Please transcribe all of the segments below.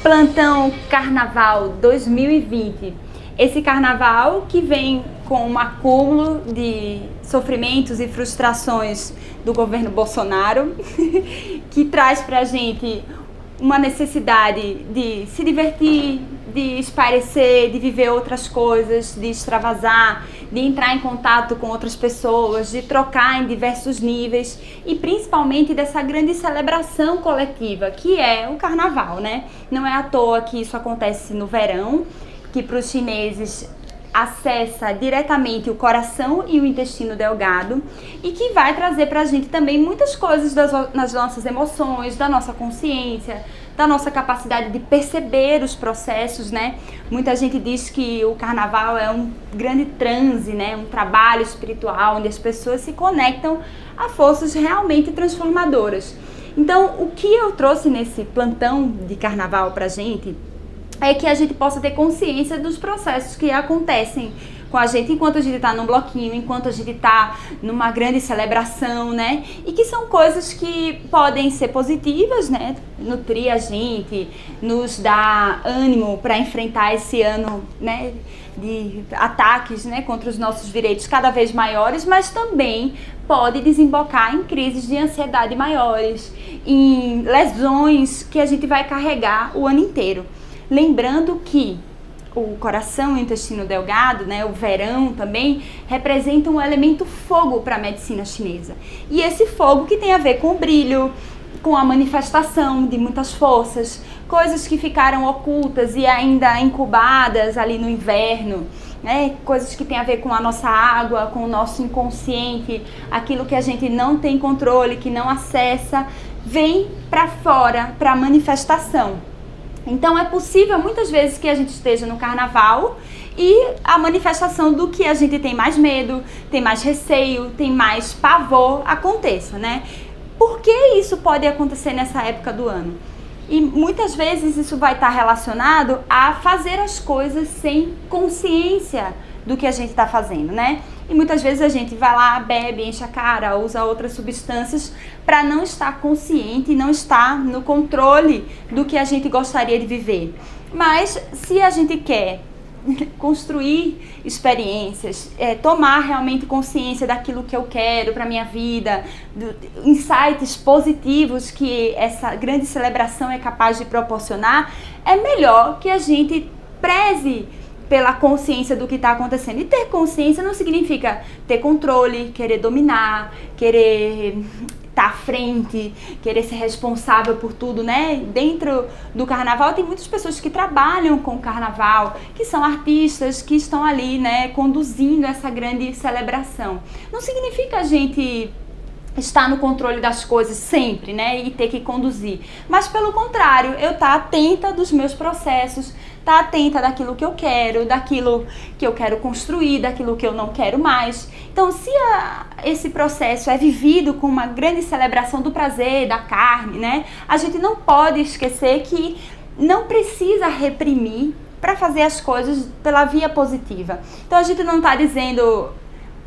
Plantão Carnaval 2020. Esse carnaval que vem com um acúmulo de sofrimentos e frustrações do governo Bolsonaro, que traz pra gente uma necessidade de se divertir, de espairecer, de viver outras coisas, de extravasar, de entrar em contato com outras pessoas, de trocar em diversos níveis e principalmente dessa grande celebração coletiva que é o carnaval, né? Não é à toa que isso acontece no verão, que para os chineses acessa diretamente o coração e o intestino delgado e que vai trazer para a gente também muitas coisas nas nossas emoções, da nossa consciência, da nossa capacidade de perceber os processos, né? Muita gente diz que o carnaval é um grande transe, né? Um trabalho espiritual onde as pessoas se conectam a forças realmente transformadoras. Então, o que eu trouxe nesse plantão de carnaval para a gente é que a gente possa ter consciência dos processos que acontecem com a gente enquanto a gente está num bloquinho, enquanto a gente está numa grande celebração, né? E que são coisas que podem ser positivas, né? Nutrir a gente, nos dar ânimo para enfrentar esse ano, né? De ataques, né? Contra os nossos direitos cada vez maiores, mas também pode desembocar em crises de ansiedade maiores, em lesões que a gente vai carregar o ano inteiro. Lembrando que o coração e o intestino delgado, né, o verão também, representa um elemento fogo para a medicina chinesa. E esse fogo que tem a ver com o brilho, com a manifestação de muitas forças, coisas que ficaram ocultas e ainda incubadas ali no inverno, né, coisas que tem a ver com a nossa água, com o nosso inconsciente, aquilo que a gente não tem controle, que não acessa, vem para fora, para a manifestação. Então é possível muitas vezes que a gente esteja no carnaval e a manifestação do que a gente tem mais medo, tem mais receio, tem mais pavor aconteça, né? Por que isso pode acontecer nessa época do ano? E muitas vezes isso vai estar relacionado a fazer as coisas sem consciência do que a gente está fazendo, né? E muitas vezes a gente vai lá, bebe, enche a cara, usa outras substâncias para não estar consciente e não estar no controle do que a gente gostaria de viver. Mas se a gente quer construir experiências, tomar realmente consciência daquilo que eu quero para minha vida, insights positivos que essa grande celebração é capaz de proporcionar, é melhor que a gente preze pela consciência do que está acontecendo. E ter consciência não significa ter controle, querer dominar, querer estar à frente, querer ser responsável por tudo, né? Dentro do carnaval tem muitas pessoas que trabalham com o carnaval, que são artistas, que estão ali, né, conduzindo essa grande celebração. Não significa a gente estar no controle das coisas sempre, né, e ter que conduzir. Mas pelo contrário, eu estar atenta dos meus processos, estar atenta daquilo que eu quero, daquilo que eu quero construir, daquilo que eu não quero mais. Então, se esse processo é vivido com uma grande celebração do prazer, da carne, né, a gente não pode esquecer que não precisa reprimir para fazer as coisas pela via positiva. Então, a gente não está dizendo,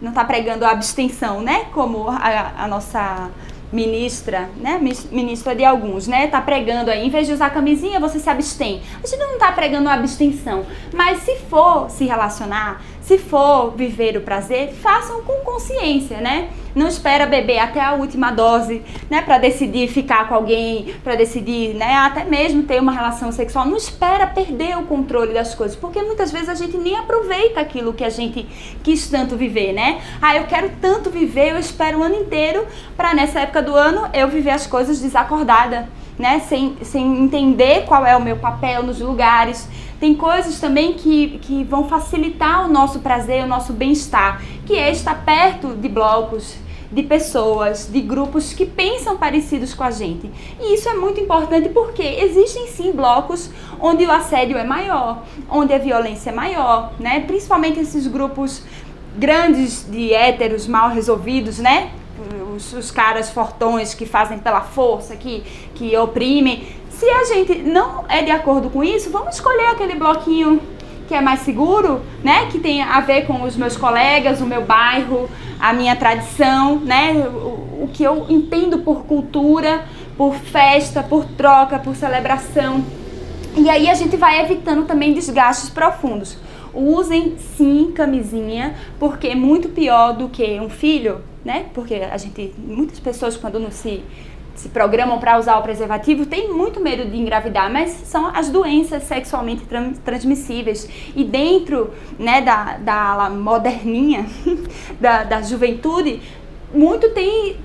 não está pregando a abstenção, né? Como a nossa ministra, né? Ministra de alguns, né? Tá pregando aí, em vez de usar camisinha, você se abstém. A gente não tá pregando a abstenção, mas se for se relacionar, se for viver o prazer, façam com consciência, né? Não espera beber até a última dose, né? Para decidir ficar com alguém, para decidir, né? Até mesmo ter uma relação sexual. Não espera perder o controle das coisas, porque muitas vezes a gente nem aproveita aquilo que a gente quis tanto viver, né? Ah, eu quero tanto viver, eu espero o ano inteiro para nessa época do ano eu viver as coisas desacordada, né? Sem entender qual é o meu papel nos lugares. Tem coisas também que vão facilitar o nosso prazer, o nosso bem-estar, que é estar perto de blocos, de pessoas, de grupos que pensam parecidos com a gente. E isso é muito importante porque existem sim blocos onde o assédio é maior, onde a violência é maior, né? Principalmente esses grupos grandes de héteros mal resolvidos, né? Os caras fortões que fazem pela força, que oprimem. Se a gente não é de acordo com isso, vamos escolher aquele bloquinho que é mais seguro, né? Que tem a ver com os meus colegas, o meu bairro, a minha tradição, né? O que eu entendo por cultura, por festa, por troca, por celebração. E aí a gente vai evitando também desgastes profundos. Usem sim camisinha, porque é muito pior do que um filho, né? Porque muitas pessoas quando não se programam para usar o preservativo têm muito medo de engravidar, mas são as doenças sexualmente transmissíveis. E dentro, né, da ala moderninha, da juventude,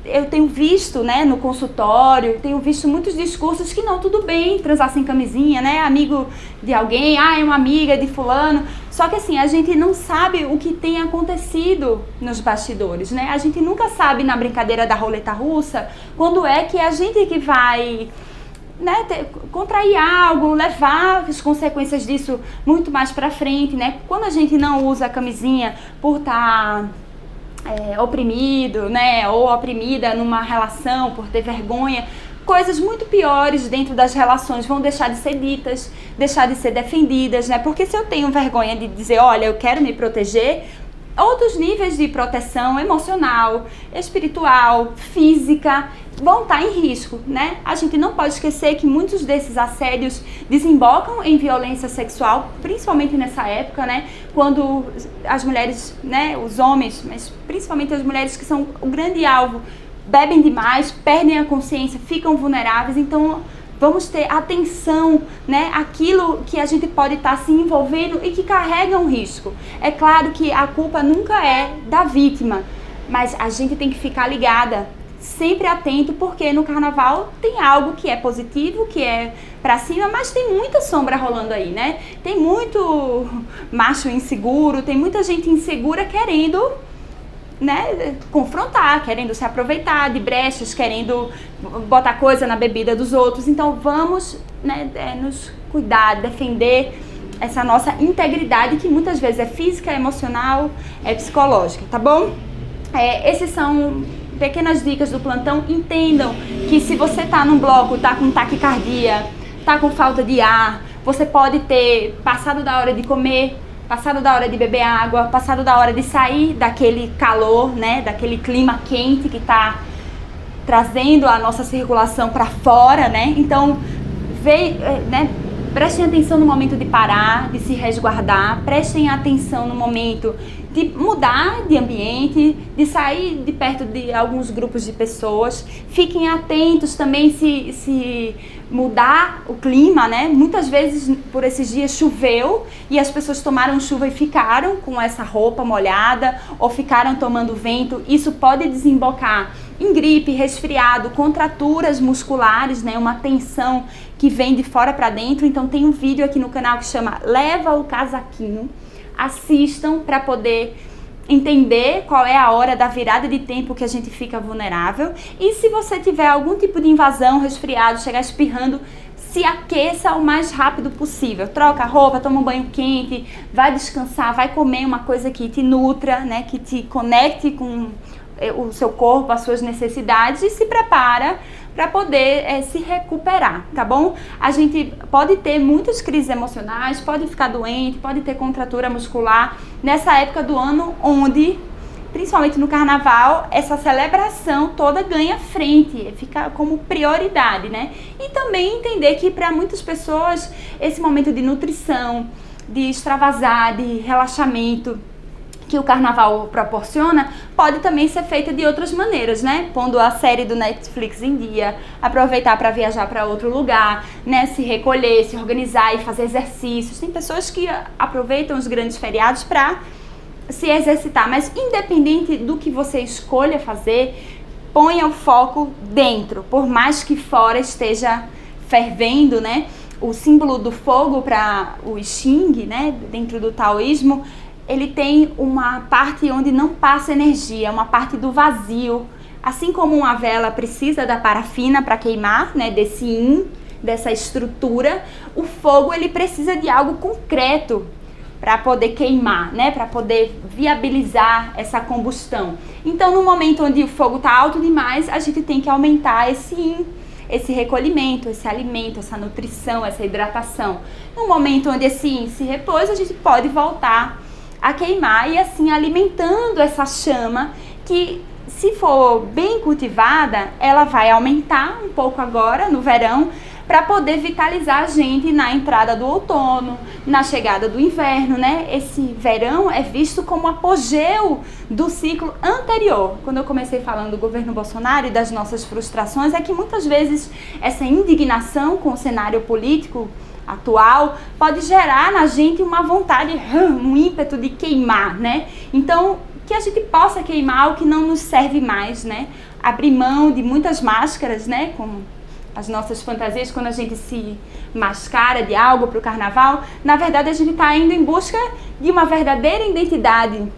eu tenho visto, né, no consultório, tenho visto muitos discursos que não, tudo bem transar sem camisinha, né, amigo de alguém, é uma amiga de fulano, só que assim, a gente não sabe o que tem acontecido nos bastidores, né, a gente nunca sabe na brincadeira da roleta russa, quando é que a gente que vai, né, contrair algo, levar as consequências disso muito mais pra frente, né, quando a gente não usa a camisinha por estar oprimido, né, ou oprimida numa relação por ter vergonha, coisas muito piores dentro das relações vão deixar de ser ditas, deixar de ser defendidas, né, porque se eu tenho vergonha de dizer, olha, eu quero me proteger, outros níveis de proteção emocional, espiritual, física, vão estar em risco, né? A gente não pode esquecer que muitos desses assédios desembocam em violência sexual, principalmente nessa época, né? Quando as mulheres, né, os homens, mas principalmente as mulheres que são o grande alvo, bebem demais, perdem a consciência, ficam vulneráveis, então vamos ter atenção, né, àquilo que a gente pode estar se envolvendo e que carrega um risco. É claro que a culpa nunca é da vítima, mas a gente tem que ficar ligada, sempre atento, porque no carnaval tem algo que é positivo, que é pra cima, mas tem muita sombra rolando aí, né? Tem muito macho inseguro, tem muita gente insegura querendo, né, confrontar, querendo se aproveitar de brechas, querendo botar coisa na bebida dos outros. Então vamos, né, nos cuidar, defender essa nossa integridade, que muitas vezes é física, emocional, é psicológica, tá bom? Esses são pequenas dicas do plantão. Entendam que se você tá num bloco, tá com taquicardia, tá com falta de ar, você pode ter passado da hora de comer, passado da hora de beber água, passado da hora de sair daquele calor, né, daquele clima quente que está trazendo a nossa circulação para fora, né? Então, prestem atenção no momento de parar, de se resguardar, prestem atenção no momento de mudar de ambiente, de sair de perto de alguns grupos de pessoas. Fiquem atentos também se mudar o clima, né? Muitas vezes por esses dias choveu e as pessoas tomaram chuva e ficaram com essa roupa molhada ou ficaram tomando vento. Isso pode desembocar em gripe, resfriado, contraturas musculares, né? Uma tensão que vem de fora para dentro. Então tem um vídeo aqui no canal que chama Leva o Casaquinho. Assistam para poder entender qual é a hora da virada de tempo que a gente fica vulnerável. E se você tiver algum tipo de invasão, resfriado, chegar espirrando, se aqueça o mais rápido possível. Troca a roupa, toma um banho quente, vai descansar, vai comer uma coisa que te nutra, né, que te conecte com o seu corpo, as suas necessidades, e se prepara para poder se recuperar, tá bom? A gente pode ter muitas crises emocionais, pode ficar doente, pode ter contratura muscular nessa época do ano onde, principalmente no carnaval, essa celebração toda ganha frente, fica como prioridade, né? E também entender que para muitas pessoas esse momento de nutrição, de extravasar, de relaxamento que o carnaval proporciona, pode também ser feita de outras maneiras, né? Pondo a série do Netflix em dia, aproveitar para viajar para outro lugar, né? Se recolher, se organizar e fazer exercícios. Tem pessoas que aproveitam os grandes feriados para se exercitar, mas independente do que você escolha fazer, ponha o foco dentro, por mais que fora esteja fervendo, né? O símbolo do fogo para o Xing, né? Dentro do taoísmo, ele tem uma parte onde não passa energia, uma parte do vazio. Assim como uma vela precisa da parafina para queimar, né, desse yin, dessa estrutura, o fogo ele precisa de algo concreto para poder queimar, né, para poder viabilizar essa combustão. Então, no momento onde o fogo está alto demais, a gente tem que aumentar esse yin, esse recolhimento, esse alimento, essa nutrição, essa hidratação. No momento onde esse yin se repôs, a gente pode voltar a queimar e assim alimentando essa chama que, se for bem cultivada, ela vai aumentar um pouco agora no verão, para poder vitalizar a gente na entrada do outono, na chegada do inverno, né? Esse verão é visto como apogeu do ciclo anterior. Quando eu comecei falando do governo Bolsonaro e das nossas frustrações, é que muitas vezes essa indignação com o cenário político atual pode gerar na gente uma vontade, um ímpeto de queimar, né? Então, que a gente possa queimar o que não nos serve mais, né? Abrir mão de muitas máscaras, né? Como as nossas fantasias, quando a gente se mascara de algo para o carnaval, na verdade a gente está indo em busca de uma verdadeira identidade,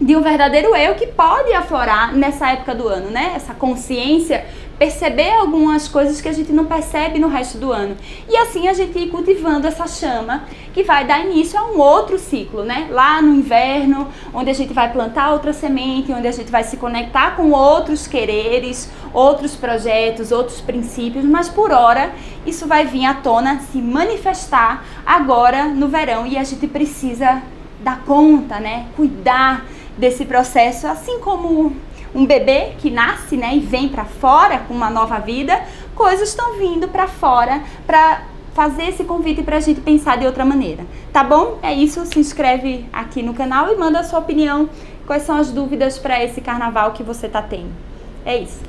de um verdadeiro eu que pode aflorar nessa época do ano, né? Essa consciência, perceber algumas coisas que a gente não percebe no resto do ano. E assim a gente ir cultivando essa chama que vai dar início a um outro ciclo, né? Lá no inverno, onde a gente vai plantar outra semente, onde a gente vai se conectar com outros quereres, outros projetos, outros princípios, mas por hora isso vai vir à tona, se manifestar agora no verão e a gente precisa dar conta, né? Cuidar desse processo, assim como um bebê que nasce, né, e vem para fora com uma nova vida, coisas estão vindo para fora para fazer esse convite para a gente pensar de outra maneira, tá bom? É isso, se inscreve aqui no canal e manda a sua opinião, quais são as dúvidas para esse carnaval que você tá tendo. É isso.